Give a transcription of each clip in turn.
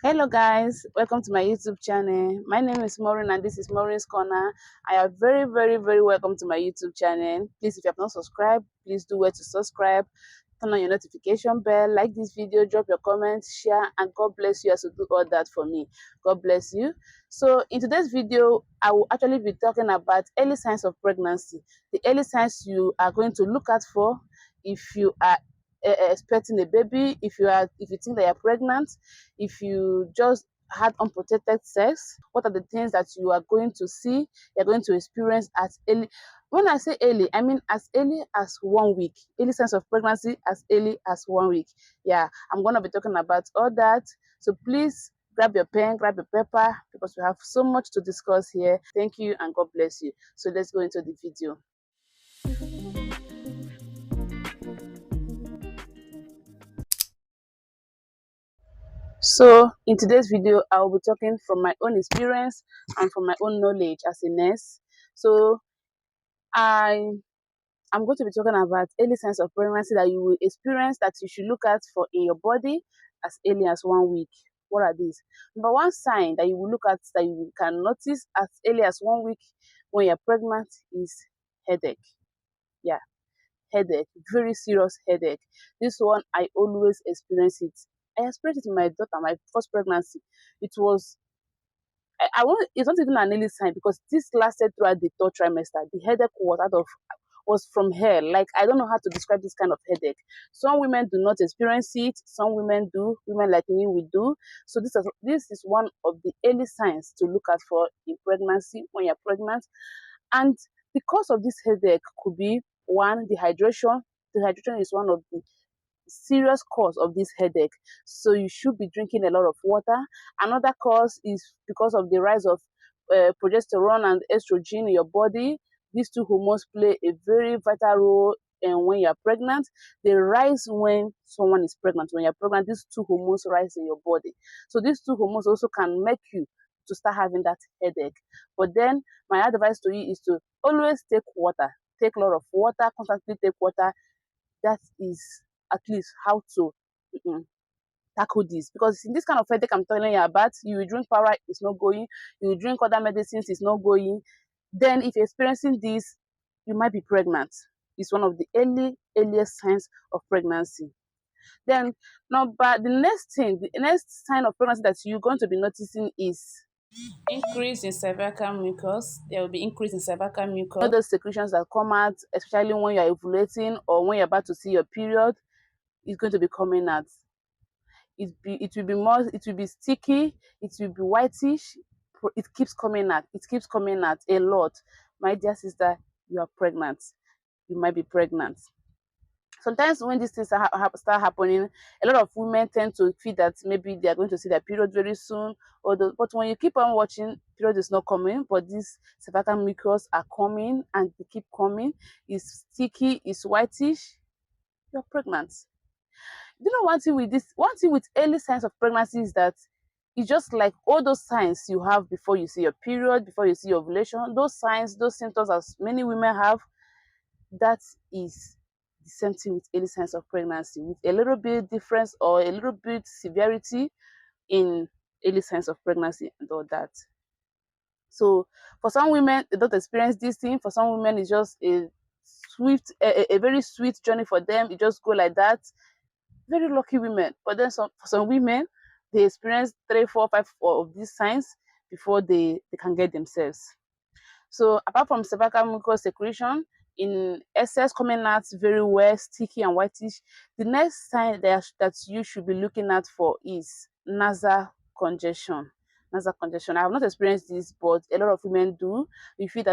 Hello guys, welcome to my YouTube channel. My name is Maureen and this is Maureen's Corner. I am very welcome to my YouTube channel. Please, if you have not subscribed, please do well to subscribe. Turn on your notification bell, like this video, drop your comments, share, and God bless you as you do all that for me. God bless you. So in today's video, I will actually be talking about early signs of pregnancy. The early signs you are going to look out for if you are expecting a baby, if you think that you're pregnant, if you just had unprotected sex. What are the things that you are going to see, you're going to experience as early? When I say early, I mean as early as 1 week. Early signs of pregnancy as early as 1 week. Yeah, I'm going to be talking about all that. So please grab your pen, grab your paper, because we have so much to discuss here. Thank you and God bless you. So let's go into the video. So in today's video, I will be talking from my own experience and from my own knowledge as a nurse. So I'm going to be talking about early signs of pregnancy that you will experience that you should look at for in your body as early as 1 week. What are these? Number one sign that you will look at that you can notice as early as 1 week when you're pregnant is headache. Yeah, headache, very serious headache. This one I always experience it. I experienced it in my daughter, my first pregnancy. It was I want it's not even an early sign because this lasted throughout the third trimester. The headache was from her. Like I don't know how to describe this kind of headache. Some women do not experience it. Some women do. Women like me, we do. So this is one of the early signs to look at for in pregnancy when you're pregnant. And the cause of this headache could be one, dehydration. Dehydration is one of the serious cause of this headache. So you should be drinking a lot of water. Another cause is because of the rise of progesterone and estrogen in your body. These two hormones play a very vital role and when you're pregnant. They rise when someone is pregnant. When you're pregnant, these two hormones rise in your body. So these two hormones also can make you to start having that headache. But then my advice to you is to always take water. Take a lot of water, constantly take water. That is at least how to tackle this. Because in this kind of headache I'm telling you about, you will drink para, it's not going. You will drink other medicines, it's not going. Then if you're experiencing this, you might be pregnant. It's one of the earliest signs of pregnancy. Then but the next sign of pregnancy that you're going to be noticing is increase in cervical mucus. There will be increase in cervical mucus. All those secretions that come out, especially when you're ovulating or when you're about to see your period, is going to be coming out. It will be sticky, it will be whitish, it keeps coming out, a lot. My dear sister, you are pregnant. You might be pregnant. Sometimes when these things start happening, a lot of women tend to feel that maybe they are going to see their period very soon. But when you keep on watching, period is not coming, but these cervical mucus are coming and they keep coming. It's sticky, it's whitish. You're pregnant. You know, one thing with early signs of pregnancy is that it's just like all those signs you have before you see your period, before you see your ovulation, those signs, those symptoms as many women have, that is the same thing with early signs of pregnancy, with a little bit difference or a little bit severity in early signs of pregnancy and all that. So for some women, they don't experience this thing. For some women, it's just a very sweet journey for them. It just go like that. Very lucky women. But then for some women, they experience 3, 4, 5 of these signs before they can get themselves. So apart from cervical mucus secretion, in excess coming out very well, sticky and whitish, the next sign that you should be looking at for is nasal congestion. Nasal congestion. I have not experienced this, but a lot of women do. You feel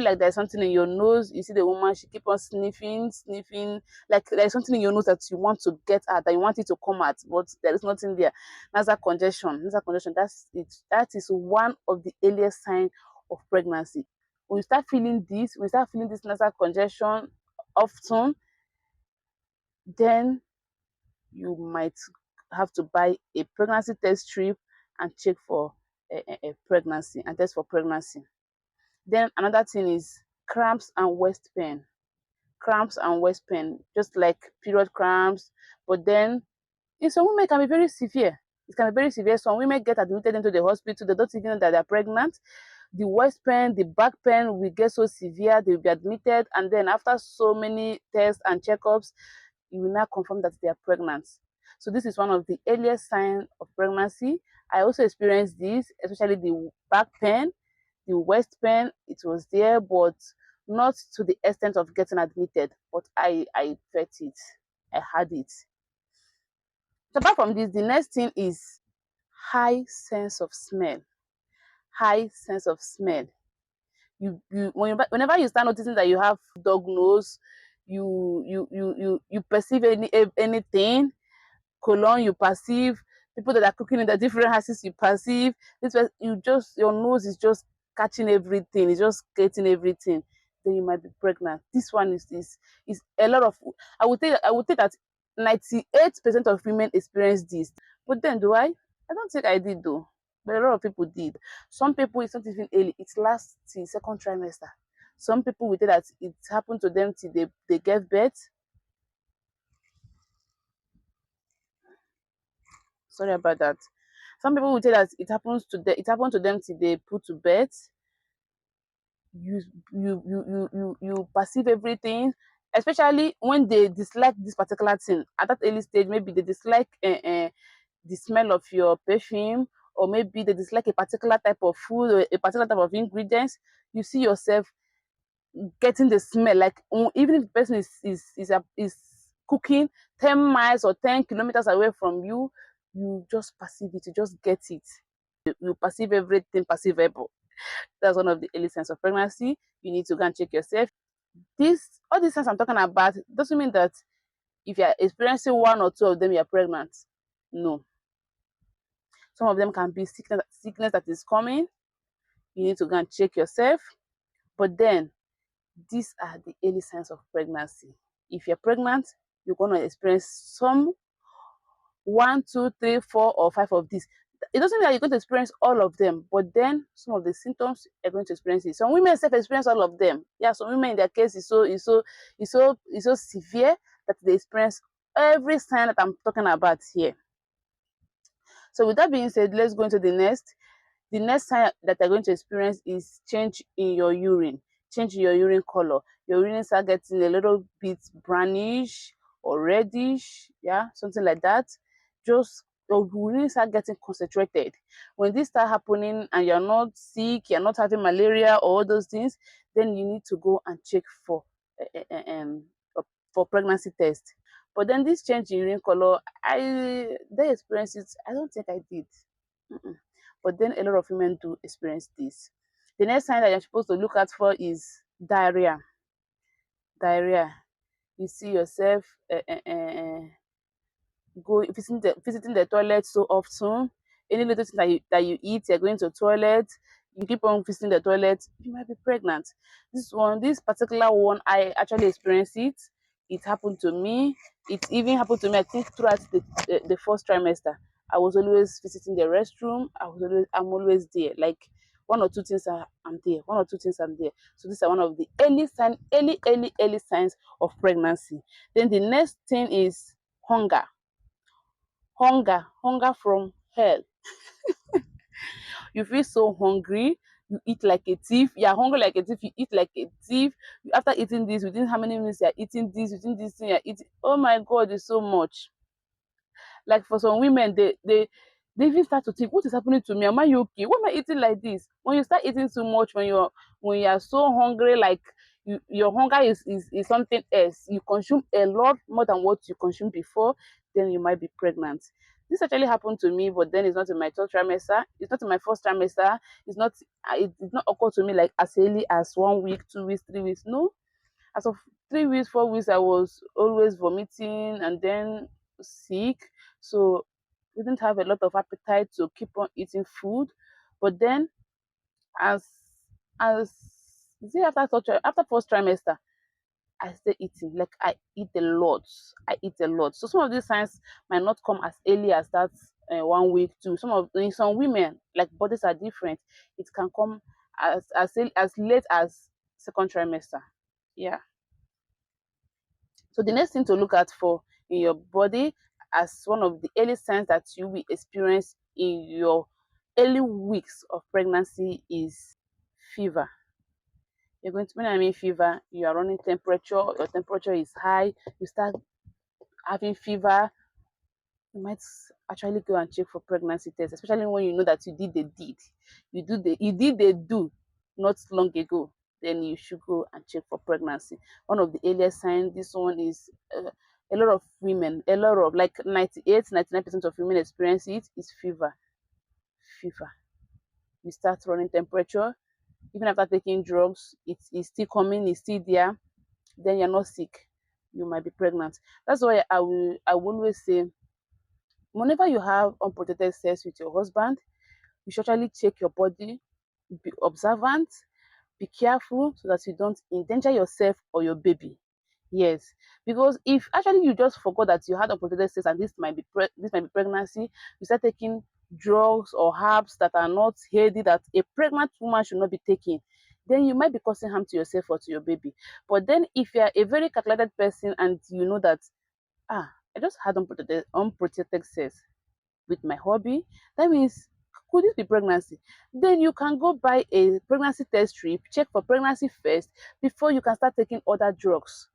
like there's something in your nose. You see the woman, she keep on sniffing, like there's something in your nose that you want to get at, that you want it to come out, but there is nothing there. Nasal congestion. Nasal congestion. That's it. That is one of the earliest signs of pregnancy. When you start feeling this nasal congestion often, then you might have to buy a pregnancy test strip and check for a pregnancy and test for pregnancy. Then another thing is cramps and waist pain. Cramps and waist pain, just like period cramps, but then in some women it can be very severe. It can be very severe. Some women get admitted into the hospital, they don't even know that they're pregnant. The waist pain, the back pain will get so severe, they'll be admitted, and then after so many tests and checkups, you will now confirm that they are pregnant. So this is one of the earliest signs of pregnancy. I also experienced this, especially the back pain, the waist pain. It was there, but not to the extent of getting admitted. But I felt it, I had it. So apart from this, the next thing is high sense of smell. High sense of smell. Whenever you start noticing that you have dog nose, you perceive anything, colon you perceive, people that are cooking in the different houses you perceive, you just, your nose is just catching everything, it's just getting everything, then you might be pregnant. This one is a lot of, I would say that 98% of women experience this. But then I don't think I did though, but a lot of people did. Some people, it's not even early, it lasts till second trimester. Some people will say that it happened to them till they gave birth. Sorry about that. Some people will say that it happened to them till they put to bed. You perceive everything, especially when they dislike this particular thing at that early stage. Maybe they dislike the smell of your perfume, or maybe they dislike a particular type of food or a particular type of ingredients. You see yourself getting the smell, like even if the person is cooking 10 miles or 10 kilometers away from you, you just perceive it, you just get it, you perceive everything perceivable. That's one of the early signs of pregnancy. You need to go and check yourself. This All these signs I'm talking about doesn't mean that if you're experiencing one or two of them, you're pregnant. No. Some of them can be sickness that is coming. You need to go and check yourself. But then these are the early signs of pregnancy. If you're pregnant, you're going to experience some one, two, three, four, or five of these. It doesn't mean that you're going to experience all of them, but then some of the symptoms are going to experience it. Some women self experience all of them. Yeah, some women in their case is so severe that they experience every sign that I'm talking about here. So with that being said, let's go into the next. The next sign that you're going to experience is change in your urine. Change in your urine color. Your urine start getting a little bit brownish or reddish, yeah, something like that. Just your urine start getting concentrated. When this start happening and you're not sick, you're not having malaria or all those things, then you need to go and check uh, uh, um, for pregnancy test. But then this change in urine color, they experience it. I don't think I did. Mm-mm. But then a lot of women do experience this. The next sign that you're supposed to look out for is diarrhea. Diarrhea. You see yourself go visiting the toilet so often. Any little thing that you eat, you're going to the toilet. You keep on visiting the toilet. You might be pregnant. This particular one, I actually experienced it. It happened to me. It even happened to me, I think, throughout the first trimester. I was always visiting the restroom. I'm always there. Like one or two things I'm there. One or two things I'm there. So these are one of the early signs of pregnancy. Then the next thing is hunger. Hunger from hell. You feel so hungry, you eat like a thief. You're hungry like a thief, you eat like a thief. After eating this, within how many minutes you're eating this, within this thing you're eating. Oh my god, it's so much. Like for some women, they even start to think, what is happening to me? Am I okay? Why am I eating like this? When you start eating too much, when you are so hungry, like your hunger is something else. You consume a lot more than what you consumed before, then you might be pregnant. This actually happened to me, but then it's not in my third trimester. It's not in my first trimester. It did not occur to me like as early as 1 week, 2 weeks, 3 weeks. No, as of 3 weeks, 4 weeks, I was always vomiting and then sick. So we didn't have a lot of appetite to keep on eating food. But then as as see after first trimester, I stay eating. Like I eat a lot. I eat a lot. So some of these signs might not come as early as that 1 week too. In some women, like bodies are different. It can come as late as second trimester. Yeah. So the next thing to look at for in your body, as one of the early signs that you will experience in your early weeks of pregnancy is fever. You're going to, when I mean fever, you are running temperature, your temperature is high, you start having fever, you might actually go and check for pregnancy test, especially when you know that you did the deed. You did the do not long ago. Then you should go and check for pregnancy. One of the earliest signs, this one is a lot of women, a lot of like 98-99% of women experience it is fever. Fever. You start running temperature, even after taking drugs, it's still coming, it's still there, then you're not sick. You might be pregnant. That's why I will always say whenever you have unprotected sex with your husband, you should actually check your body, be observant, be careful so that you don't endanger yourself or your baby. Yes, because if actually you just forgot that you had unprotected sex and this might be pregnancy, you start taking drugs or herbs that are not healthy that a pregnant woman should not be taking, then you might be causing harm to yourself or to your baby. But then if you are a very calculated person and you know that I just had unprotected sex with my hobby, that means could this be pregnancy? Then you can go buy a pregnancy test strip, check for pregnancy first before you can start taking other drugs.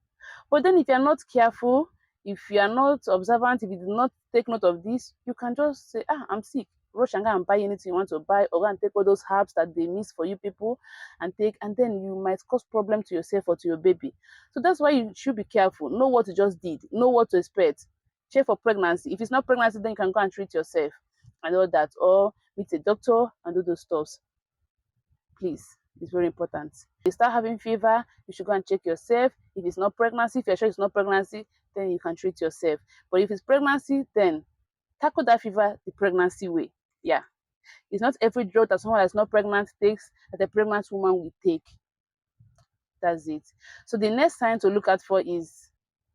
But then if you're not careful, if you are not observant, if you do not take note of this, you can just say, I'm sick. Rush and go and buy anything you want to buy, or go and take all those herbs that they miss for you people and take, and then you might cause problem to yourself or to your baby. So that's why you should be careful. Know what you just did, know what to expect. Check for pregnancy. If it's not pregnancy, then you can go and treat yourself and all that, or meet a doctor and do those stuff. Please, it's very important. If you start having fever, you should go and check yourself. If it's not pregnancy, if you're sure it's not pregnancy, then you can treat yourself. But if it's pregnancy, then tackle that fever the pregnancy way. Yeah. It's not every drug that someone that's not pregnant takes that a pregnant woman will take. That's it. So the next sign to look out for is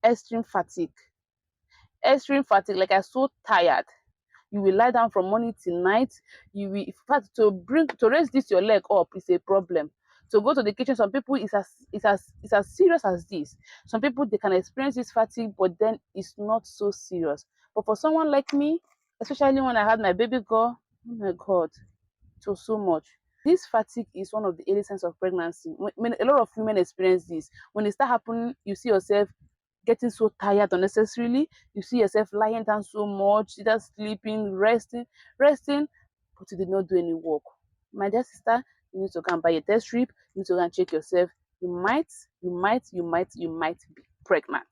extreme fatigue. Extreme fatigue, like I'm so tired. You will lie down from morning till night. You will, in fact, to raise this your leg up is a problem. To go to the kitchen, some people it's as serious as this. Some people they can experience this fatigue, but then it's not so serious. But for someone like me, especially when I had my baby girl, oh my god, it was so much. This fatigue is one of the early signs of pregnancy. When a lot of women experience this, when it start happening, you see yourself getting so tired unnecessarily. You see yourself lying down so much, either sleeping, resting, but you did not do any work. My dear sister, you need to go and buy a test strip. You need to go and check yourself. You might be pregnant.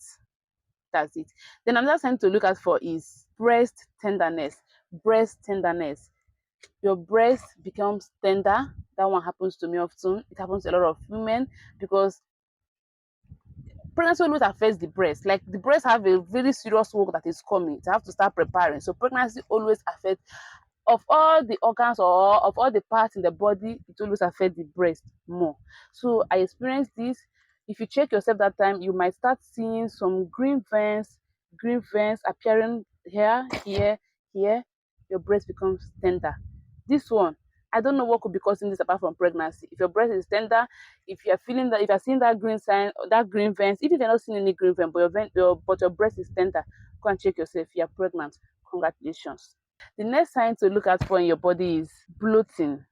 That's it. Then another sign to look out for is breast tenderness. Breast tenderness. Your breast becomes tender. That one happens to me often. It happens to a lot of women because pregnancy always affects the breast. Like the breast have a very serious work that is coming. They have to start preparing. So pregnancy always affects of all the organs or of all the parts in the body, it always affects the breast more. So I experienced this. If you check yourself that time, you might start seeing some green veins appearing here. Your breast becomes tender. This one, I don't know what could be causing this apart from pregnancy. If your breast is tender, if you're feeling that, if you're seeing that green sign, or that green veins, even if you're not seeing any green vein, but your breast is tender, go and check yourself. You're pregnant. Congratulations. The next sign to look out for in your body is bloating.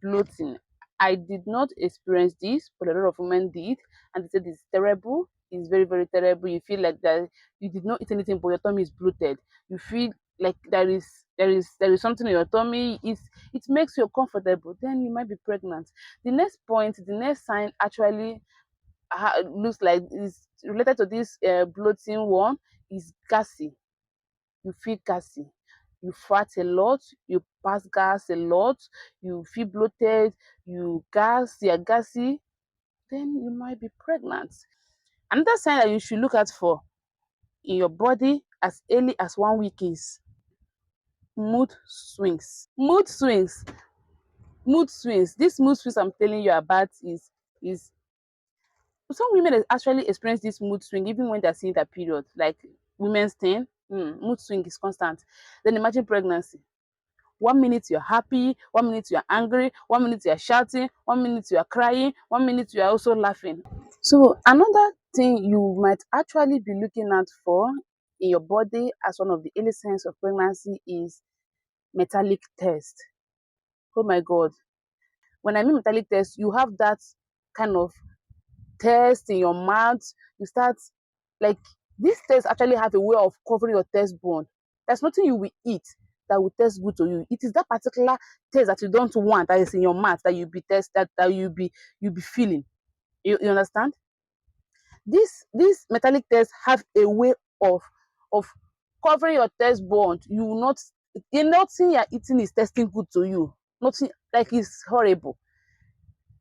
Bloating. I did not experience this, but a lot of women did, and they said it's terrible. It's very, very terrible. You feel like that you did not eat anything, but your tummy is bloated. You feel like there is something in your tummy. It makes you uncomfortable. Then you might be pregnant. The next sign actually looks like is related to this bloating one is gassy. You feel gassy, you fat a lot, you pass gas a lot, you feel bloated, you're gassy, then you might be pregnant. Another sign that you should look out for in your body as early as 1 week is mood swings. Mood swings. Mood swings. This mood swings I'm telling you about is some women actually experience this mood swing even when they're seeing their period, like women's thing. Mood swing is constant. Then imagine pregnancy. 1 minute you're happy, 1 minute you're angry, 1 minute you're shouting, 1 minute you're crying, 1 minute you're also laughing. So another thing you might actually be looking out for in your body as one of the early signs of pregnancy is metallic test. Oh my God. When I mean metallic test, you have that kind of test in your mouth. You start like these tests actually have a way of covering your test bone. There's nothing you will eat that will taste good to you. It is that particular taste that you don't want that is in your mouth that you'll be feeling. You understand? These metallic tests have a way of covering your test bond. You will not nothing you're eating is tasting good to you. Nothing like it's horrible.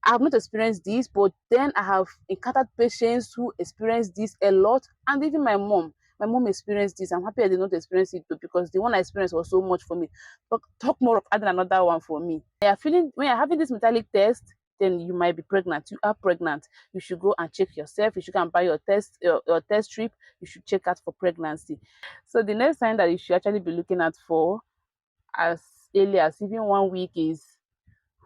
I have not experienced this, but then I have encountered patients who experience this a lot, and even my mom. My mom experienced this. I'm happy I did not experience it too because the one I experienced was so much for me. But talk more of adding another one for me. When you're having this metallic test, then you might be pregnant. You are pregnant. You should go and check yourself. You should go and buy your test strip. You should check out for pregnancy. So the next sign that you should actually be looking at for as early as even 1 week is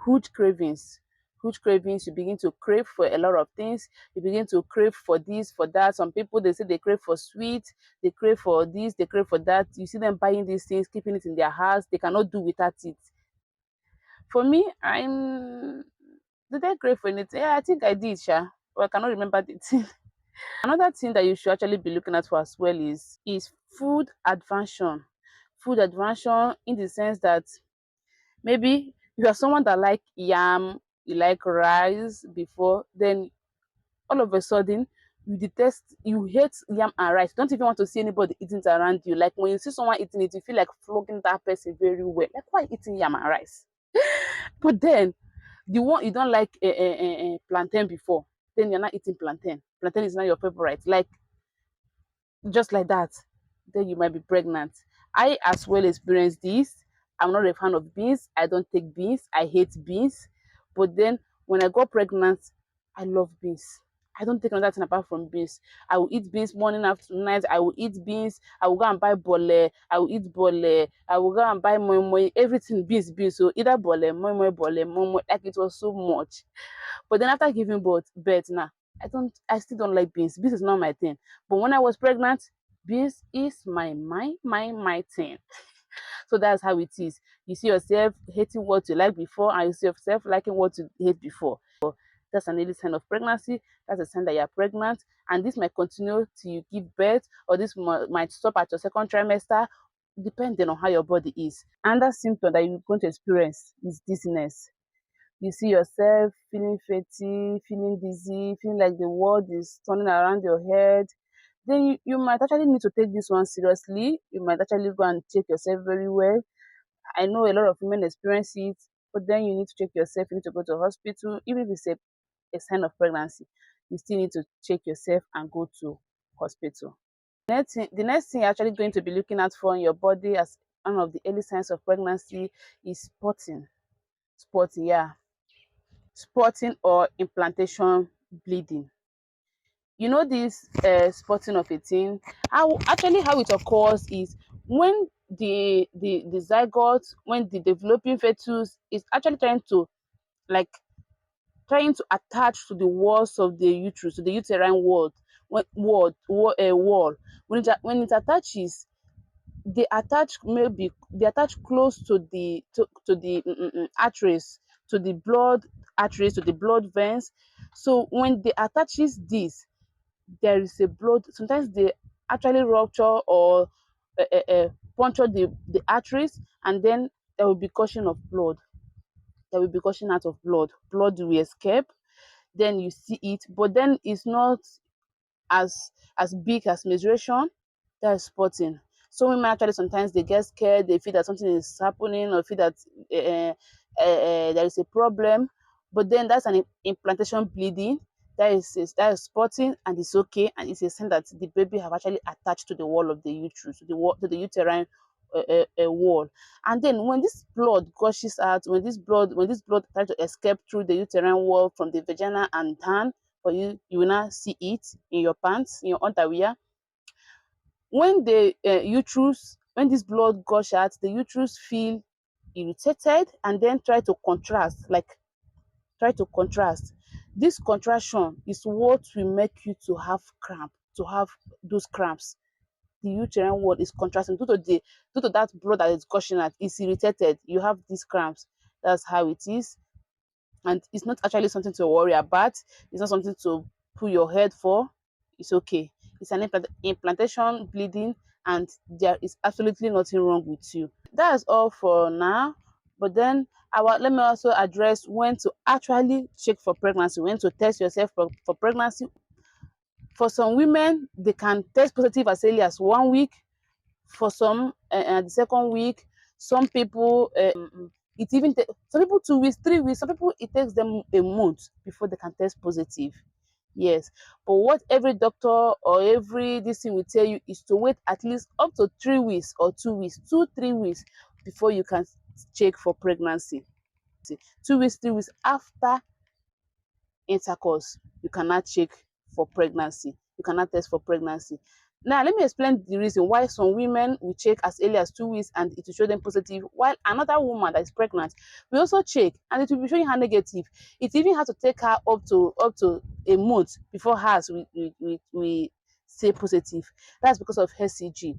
huge cravings. Huge cravings. You begin to crave for a lot of things. You begin to crave for this, for that. Some people, they say they crave for sweet, they crave for this, they crave for that. You see them buying these things, keeping it in their house. They cannot do without it. For me, did I crave for anything? Yeah, I think I did, sha, but I cannot remember the thing. Another thing that you should actually be looking at for as well is food advanction. Food advanction in the sense that maybe you are someone that like yam, you like rice before, then all of a sudden you hate yam and rice. You don't even want to see anybody eating it around you. Like when you see someone eating it, you feel like flogging that person very well. Like, why eating yam and rice? But then the one you don't like plantain before, then you're not eating plantain. Plantain is not your favorite. Like just like that, then you might be pregnant. I as well experienced this. I'm not a fan of beans. I don't take beans. I hate beans. But then when I got pregnant, I love beans. I don't take another thing apart from beans. I will eat beans morning, afternoon, night. I will eat beans. I will go and buy bole. I will eat bole. I will go and buy moi moi. Everything beans, beans. So either bole, bole, moi moi. Like it was so much. But then after giving birth now, I still don't like beans. Beans is not my thing. But when I was pregnant, beans is my thing. So that's how it is. You see yourself hating what you like before, and you see yourself liking what you hate before. That's an early sign of pregnancy. That's a sign that you're pregnant, and this might continue till you give birth, or this might stop at your second trimester, depending on how your body is. Another symptom that you're going to experience is dizziness. You see yourself feeling fatty, feeling dizzy, feeling like the world is turning around your head, then you might actually need to take this one seriously. You might actually go and check yourself very well. I know a lot of women experience it, but then you need to check yourself. You need to go to hospital. Even if it's a sign of pregnancy, you still need to check yourself and go to hospital. The next thing you're actually going to be looking out for in your body as one of the early signs of pregnancy is spotting. Spotting, yeah. Spotting or implantation bleeding. You know this spotting of a thing. How it occurs is when the zygote, when the developing fetus is actually like trying to attach to the walls of the uterus, to the uterine wall. When it attaches, they attach close to the arteries, to the blood arteries, to the blood veins. So when they attaches this, there is a blood. Sometimes they actually rupture or puncture the arteries, and then there will be gushing of blood. There will be gushing out of blood. Blood will escape. Then you see it, but then it's not as big as menstruation. That is spotting. So women actually sometimes they get scared. They feel that something is happening or feel that there is a problem. But then that's an implantation bleeding. That is spotting, and it's okay, and it's a sign that the baby have actually attached to the wall of the uterus, to the uterine wall. And then when this blood gushes out, when this blood tries to escape through the uterine wall from the vagina and down, for you will now see it in your pants, in your underwear. When the when this blood gush out, the uterus feel irritated and then try to contrast. This contraction is what will make you to have those cramps. the uterine wall is contracting due to that blood that is gushing out, is irritated, you have these cramps. That's how it is. And it's not actually something to worry about. It's not something to pull your head for. It's okay. It's an implantation bleeding, and there is absolutely nothing wrong with you. That's all for now. But then let me also address when to actually check for pregnancy, when to test yourself for pregnancy. For some women, they can test positive as early as 1 week. For some, the second week. Some people, it even some people 2 weeks, 3 weeks. Some people it takes them a month before they can test positive. Yes, but what every doctor or every this thing will tell you is to wait at least up to 3 weeks or 2 weeks, 2 3 weeks before you can check for pregnancy. 2 weeks, 3 weeks after intercourse, you cannot check for pregnancy. You cannot test for pregnancy. Now, let me explain the reason why some women will check as early as 2 weeks and it will show them positive, while another woman that is pregnant will also check and it will be showing her negative. It even has to take her up to a month before hers we say positive. That's because of HCG.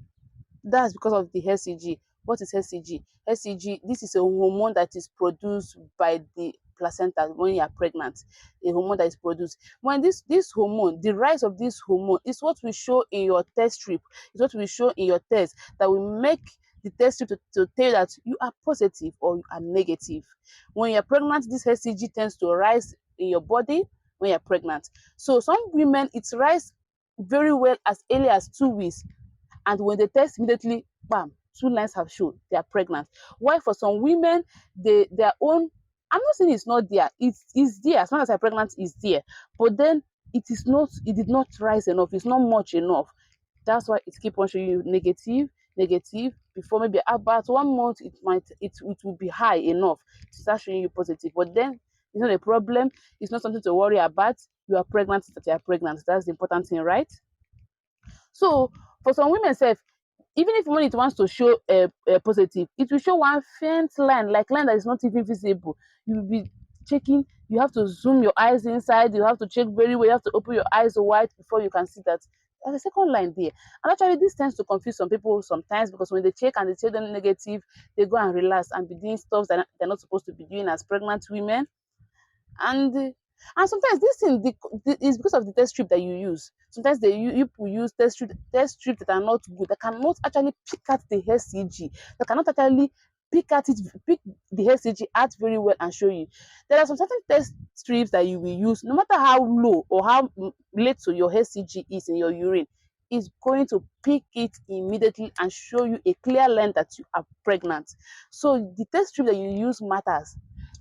That's because of the HCG. What is HCG? HCG, this is a hormone that is produced by the placenta when you are pregnant. A hormone that is produced. When this hormone, the rise of this hormone is what we show in your test strip. It's what we show in your test that will make the test strip to tell you that you are positive or you are negative. When you're pregnant, this HCG tends to rise in your body when you're pregnant. So some women, it rise very well as early as 2 weeks, and when they test immediately, bam, 2 lines have shown they are pregnant. Why for some women, their own, I'm not saying it's not there, it's there, as long as they're pregnant, it's there, but then it did not rise enough, it's not much enough. That's why it keep on showing you negative. Before maybe about 1 month, it will be high enough to start showing you positive. But then it's not a problem, it's not something to worry about. You are pregnant, that you are pregnant. That's the important thing, right? So for some women self, even if when it wants to show a positive, it will show one faint line, like line that is not even visible. You will be checking, you have to zoom your eyes inside, you have to check very well, you have to open your eyes wide before you can see that there's a second line there. And actually this tends to confuse some people sometimes, because when they check and they say them negative, they go and relax and be doing stuff that they're not supposed to be doing as pregnant women. And sometimes this thing is because of the test strip that you use. Sometimes you use test strip that are not good, that cannot actually pick out the HCG, that cannot actually pick the HCG out very well and show you. There are some certain test strips that you will use, no matter how low or how late to your HCG is in your urine, is going to pick it immediately and show you a clear line that you are pregnant. So the test strip that you use matters.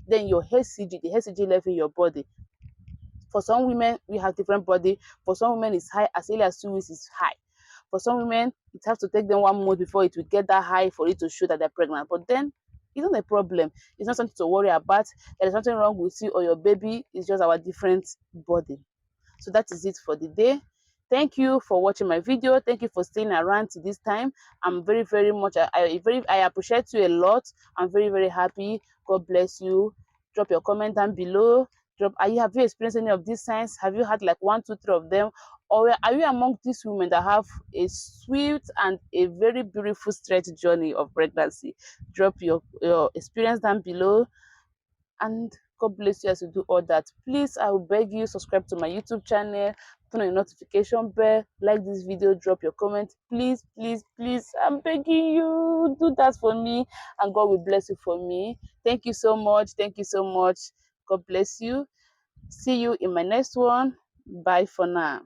Then your HCG, the HCG level in your body. For some women, we have different body. For some women, it's high as early as 2 weeks is high. For some women, it has to take them 1 month before it will get that high for it to show that they're pregnant. But then it's not a problem. It's not something to worry about. There is nothing wrong with you or your baby. It's just our different body. So that is it for the day. Thank you for watching my video. Thank you for staying around to this time. I'm very, very much, I appreciate you a lot. I'm very, very happy. God bless you. Drop your comment down below. Have you experienced any of these signs? Have you had like 1, 2, 3 of them? Or are you among these women that have a sweet and a very beautiful straight journey of pregnancy? Drop your experience down below, and God bless you as you do all that. Please, I will beg you, subscribe to my YouTube channel, turn on your notification bell, like this video, drop your comment. Please, please, please, I'm begging you, do that for me, and God will bless you for me. Thank you so much. Thank you so much. God bless you. See you in my next one. Bye for now.